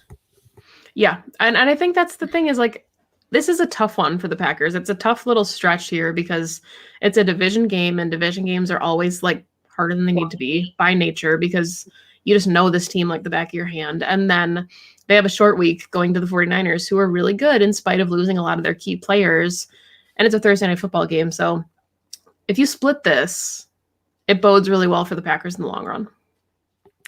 Yeah, and I think that's the thing is like this is a tough one for the Packers. It's a tough little stretch here because it's a division game, and division games are always like harder than they need to be by nature because you just know this team like the back of your hand. And then they have a short week going to the 49ers, who are really good in spite of losing a lot of their key players. And it's a Thursday night football game. So if you split this, it bodes really well for the Packers in the long run,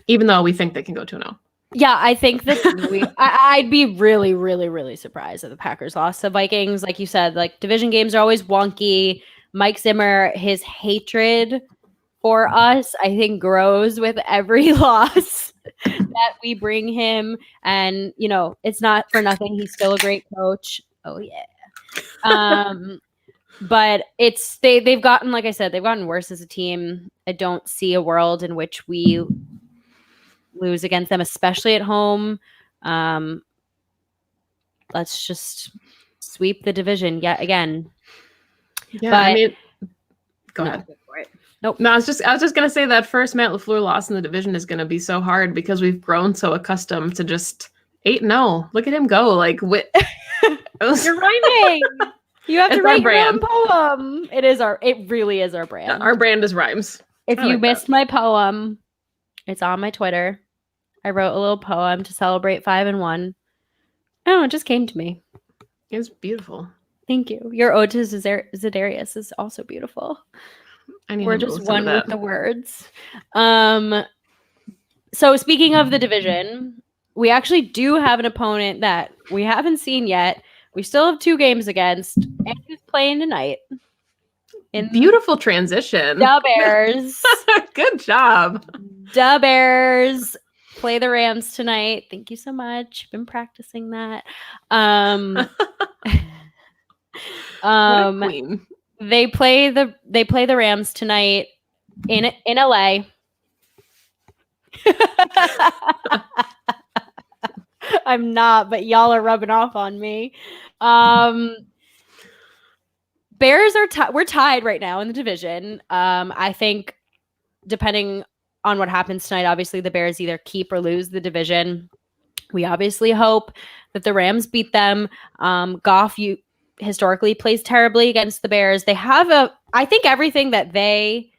even though we think they can go 2-0. Yeah, I think that I'd be really, really, really surprised if the Packers lost to Vikings. Like you said, like division games are always wonky. Mike Zimmer, his hatred for us, I think, grows with every loss that we bring him. And, it's not for nothing. He's still a great coach. Oh, yeah. But they've gotten, like I said, they've gotten worse as a team. I don't see a world in which we lose against them, especially at home. Let's just sweep the division yet again. Yeah, but, go ahead. Nope. No, I was just gonna say that first Matt LaFleur loss in the division is gonna be so hard because we've grown so accustomed to just 8-0. Look at him go! Like, you're rhyming. You have to write your own poem. It really is our brand. Our brand is rhymes. If you missed my poem, it's on my Twitter. I wrote a little poem to celebrate 5-1. Oh, it just came to me. It was beautiful. Thank you. Your ode to Zedarius is also beautiful. We're just one with the words. So speaking of the division, we actually do have an opponent that we haven't seen yet. We still have 2 games against, and who's playing tonight? Beautiful transition. The Bears. Good job. The Bears play the Rams tonight. Thank you so much. Been practicing that. Queen. They play the Rams tonight in LA. I'm not, but y'all are rubbing off on me. Bears are we're tied right now in the division. I think depending on what happens tonight, obviously the Bears either keep or lose the division. We obviously hope that the Rams beat them. Goff historically plays terribly against the Bears. They have I think everything that they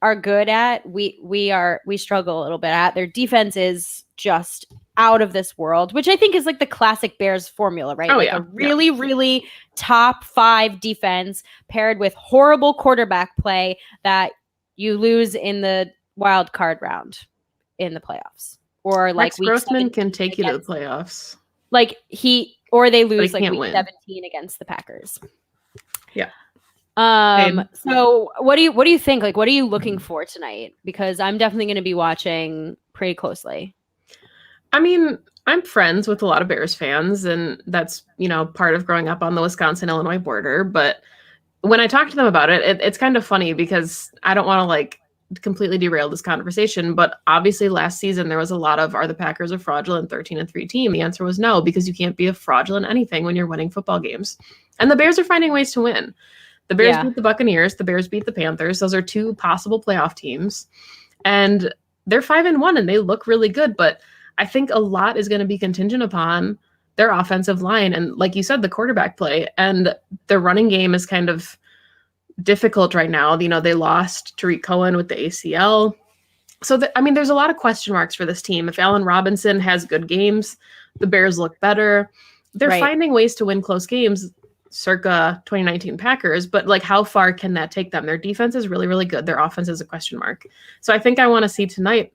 are good at, we struggle a little bit at. Their defense is just out of this world, which I think is like the classic Bears formula, right? Oh, like yeah. A really, really top 5 defense paired with horrible quarterback play that you lose in the wild card round in the playoffs. Or like Rex Grossman can take you to the playoffs. Like they lose like week win. 17 against the Packers. Yeah. So what do you think? Like, what are you looking for tonight? Because I'm definitely going to be watching pretty closely. I mean, I'm friends with a lot of Bears fans, and that's, part of growing up on the Wisconsin-Illinois border. But when I talk to them about it, it's kind of funny because I don't want to like completely derail this conversation. But obviously last season there was a lot of, are the Packers a fraudulent 13-3 team? The answer was no, because you can't be a fraudulent anything when you're winning football games. And the Bears are finding ways to win. The Bears beat the Buccaneers. The Bears beat the Panthers. Those are 2 possible playoff teams. And they're 5-1 and they look really good. But I think a lot is going to be contingent upon their offensive line. And like you said, the quarterback play and the running game is kind of difficult right now. They lost Tariq Cohen with the ACL. So, there's a lot of question marks for this team. If Allen Robinson has good games, the Bears look better. They're finding ways to win close games. circa 2019 Packers, but like how far can that take them? Their defense is really, really good. Their offense is a question mark. So I think I want to see tonight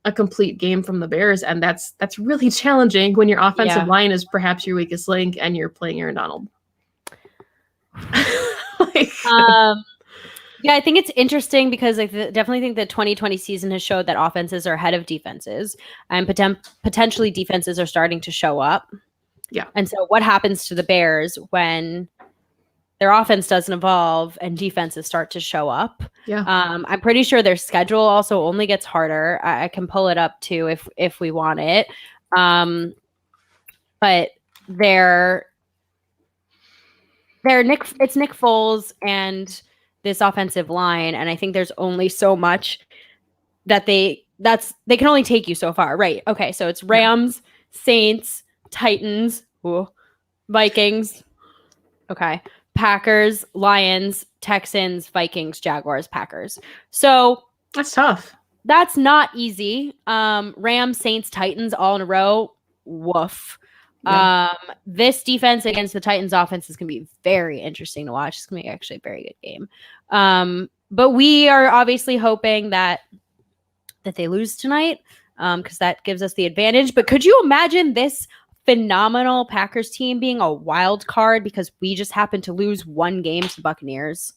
a complete game from the Bears, and that's really challenging when your offensive line is perhaps your weakest link and you're playing Aaron Donald. Yeah, I think it's interesting because I definitely think the 2020 season has showed that offenses are ahead of defenses, and potentially defenses are starting to show up. Yeah. And so what happens to the Bears when their offense doesn't evolve and defenses start to show up? Yeah. I'm pretty sure their schedule also only gets harder. I can pull it up too if we want it. But it's Nick Foles and this offensive line, and I think there's only so much that they can only take you so far. Right. Okay, so it's Rams, Saints, Titans, Vikings. Okay. Packers, Lions, Texans, Vikings, Jaguars, Packers. So that's tough. That's not easy. Rams, Saints, Titans all in a row. Woof. Yeah. This defense against the Titans offense is going to be very interesting to watch. It's going to be actually a very good game. But we are obviously hoping that they lose tonight because that gives us the advantage. But could you imagine this phenomenal Packers team being a wild card because we just happened to lose one game to the Buccaneers?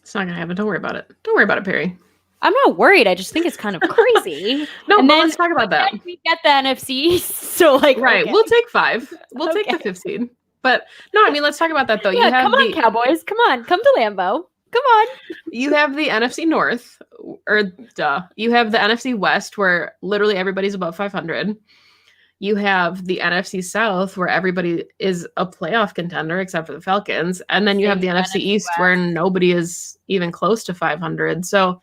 It's not going to happen. Don't worry about it. Don't worry about it, Perri. I'm not worried. I just think it's kind of crazy. No, but let's talk about that. We get the NFC, so right, okay. We'll take 5. We'll take the 15. But no, I mean, let's talk about that though. Yeah, come on, Cowboys. Come on, come to Lambeau. Come on. You have the NFC North, you have the NFC West, where literally everybody's above 500. You have the NFC South, where everybody is a playoff contender except for the Falcons, and then you have the NFC East, where nobody is even close to 500. So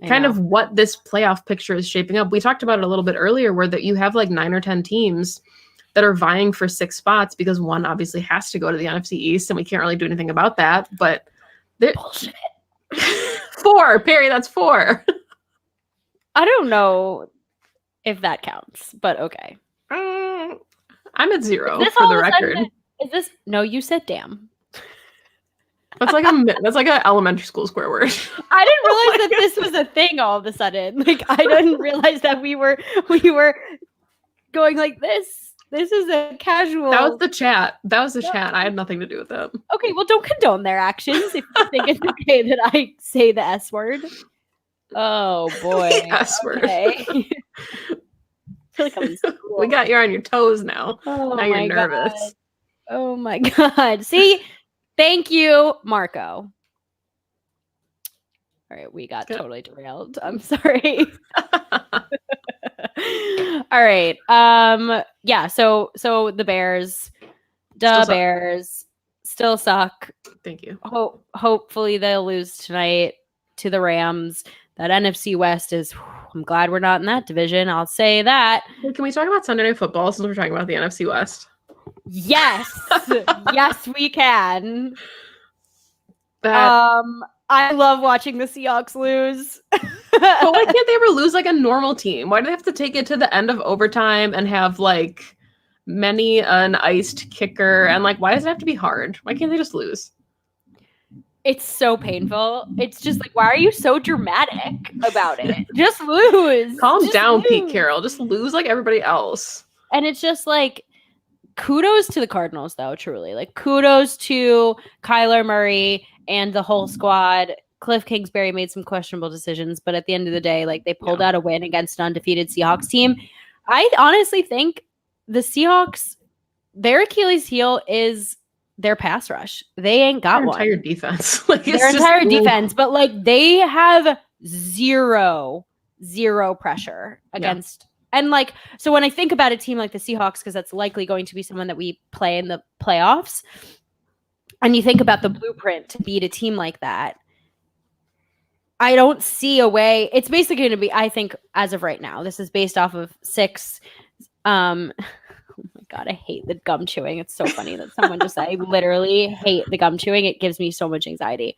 kind of what this playoff picture is shaping up. We talked about it a little bit earlier where that you have like 9 or 10 teams that are vying for 6 spots because one obviously has to go to the NFC East and we can't really do anything about that. But bullshit. 4, Perri, that's 4. I don't know if that counts, but okay. I'm at 0 for the record. Is this? No, you said damn. That's like an elementary school swear word. I didn't realize that this was a thing all of a sudden. Like I didn't realize that we were going like this. This is a casual. That was the chat. I had nothing to do with that. Okay, well, don't condone their actions if you think it's okay that I say the S word. Oh boy, S word. Okay. I feel like I'm in school. We got you on your toes now. Oh, now you're nervous. God. Oh my God. See. Thank you, Marco. All right, we got totally derailed. I'm sorry. All right. Yeah, so the Bears, Bears still suck. Thank you. Hopefully they'll lose tonight to the Rams. That NFC West is I'm glad we're not in that division. I'll say that. Well, can we talk about Sunday Night Football since we're talking about the NFC West? Yes. Yes, we can. I love watching the Seahawks lose. But why can't they ever lose like a normal team? Why do they have to take it to the end of overtime and have like many an iced kicker? And like, why does it have to be hard? Why can't they just lose? It's so painful. It's just like, why are you so dramatic about it? Just lose. Calm down, Pete Carroll. Just lose like everybody else. And it's just like, kudos to the Cardinals, though, truly. Like, kudos to Kyler Murray and the whole squad. Cliff Kingsbury made some questionable decisions, but at the end of the day, like, they pulled out a win against an undefeated Seahawks team. I honestly think the Seahawks, their Achilles heel is their pass rush. They ain't got one. Their entire defense. Like, their entire defense, but, like, they have zero pressure against and like, so when I think about a team like the Seahawks, because that's likely going to be someone that we play in the playoffs, and you think about the blueprint to beat a team like that, I don't see a way. It's basically going to be, I think, as of right now, this is based off of 6. Oh my God, I hate the gum chewing. It's so funny that someone just said, I literally hate the gum chewing. It gives me so much anxiety.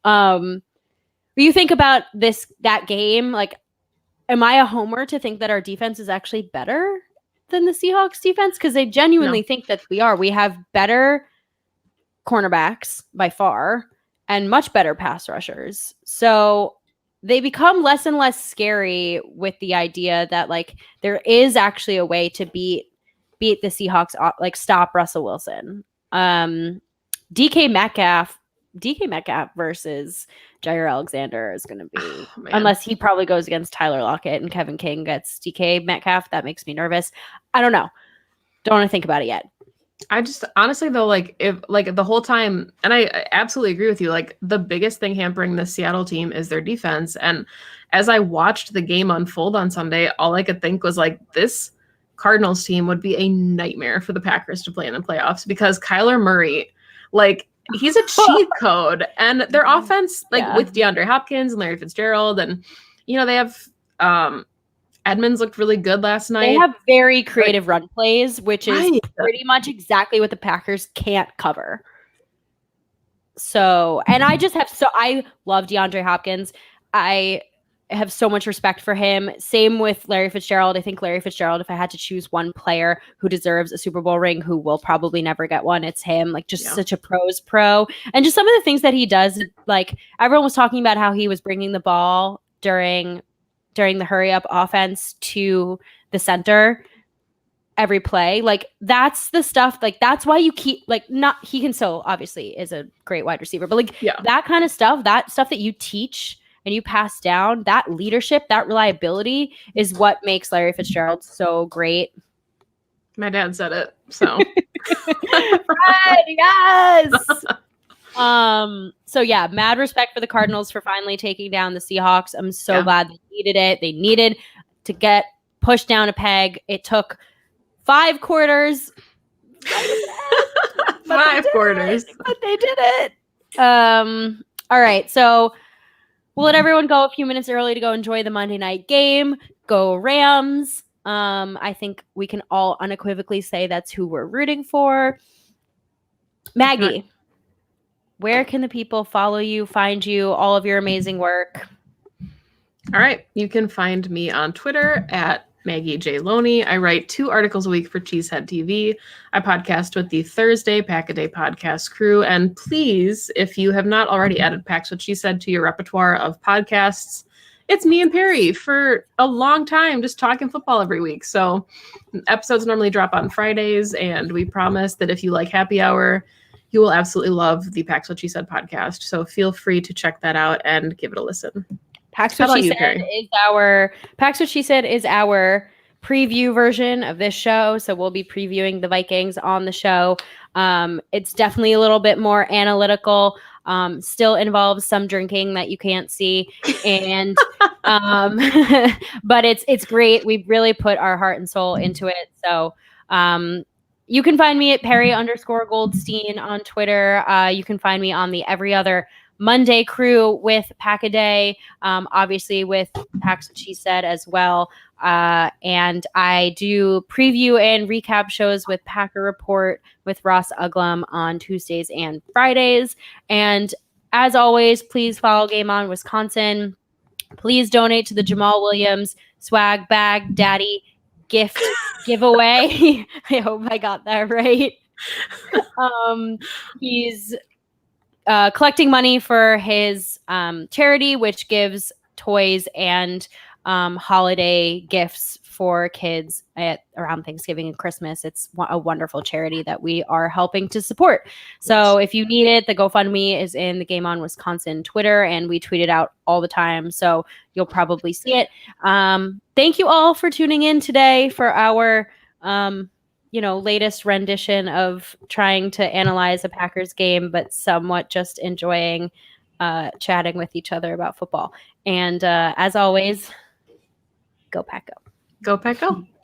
You think about that game, like, am I a homer to think that our defense is actually better than the Seahawks defense? Because I genuinely think that we are. We have better cornerbacks by far and much better pass rushers. So they become less and less scary with the idea that like there is actually a way to beat the Seahawks, like stop Russell Wilson. DK Metcalf versus Jair Alexander is going to be, unless he probably goes against Tyler Lockett and Kevin King gets DK Metcalf. That makes me nervous. I don't know. Don't want to think about it yet. I just honestly though, like if like the whole time, and I absolutely agree with you, like the biggest thing hampering the Seattle team is their defense. And as I watched the game unfold on Sunday, all I could think was like this Cardinals team would be a nightmare for the Packers to play in the playoffs because Kyler Murray, like he's a cheat code, and their offense, like with DeAndre Hopkins and Larry Fitzgerald, and you know they have Edmonds looked really good last night. They have very creative run plays, which is pretty much exactly what the Packers can't cover. So, and I love DeAndre Hopkins. I have so much respect for him. Same with Larry Fitzgerald. I think Larry Fitzgerald, if I had to choose one player who deserves a Super Bowl ring, who will probably never get one, it's him. Like just such a pro's pro. And just some of the things that he does, like everyone was talking about how he was bringing the ball during the hurry up offense to the center every play. Like that's the stuff, like that's why you keep like not, he can still obviously is a great wide receiver, but like that kind of stuff, that stuff that you teach and you pass down, that leadership, that reliability is what makes Larry Fitzgerald so great. My dad said it. So yes. So yeah, mad respect for the Cardinals for finally taking down the Seahawks. I'm so glad they needed it. They needed to get pushed down a peg. It took 5 quarters. 5 quarters. But they did it. All right. So we'll let everyone go a few minutes early to go enjoy the Monday night game. Go Rams. I think we can all unequivocally say that's who we're rooting for. Maggie, where can the people follow you, find you, all of your amazing work? All right. You can find me on Twitter at Maggie J. Loney. I write 2 articles a week for Cheesehead TV. I podcast with the Thursday Pack-A-Day podcast crew. And please, if you have not already added Packs What She Said to your repertoire of podcasts, it's me and Perri for a long time just talking football every week. So episodes normally drop on Fridays, and we promise that if you like happy hour, you will absolutely love the Packs What She Said podcast. So feel free to check that out and give it a listen. Packs What She Said is our preview version of this show. So we'll be previewing the Vikings on the show. It's definitely a little bit more analytical. Still involves some drinking that you can't see, and but it's great. We really put our heart and soul into it. So you can find me at Perri_Goldstein on Twitter. You can find me on the Every Other Monday crew with Pack-A-Day, obviously with Packs What She Said as well. And I do preview and recap shows with Packer Report with Ross Uglum on Tuesdays and Fridays. And as always, please follow Game On Wisconsin. Please donate to the Jamal Williams Swag Bag Daddy gift giveaway. I hope I got that right. He's collecting money for his charity, which gives toys and holiday gifts for kids around Thanksgiving and Christmas. It's a wonderful charity that we are helping to support. So if you need it, the GoFundMe is in the Game On Wisconsin Twitter, and we tweet it out all the time. So you'll probably see it. Thank you all for tuning in today for our latest rendition of trying to analyze a Packers game, but somewhat just enjoying chatting with each other about football. And as always, go Pack Go. Go Pack Go.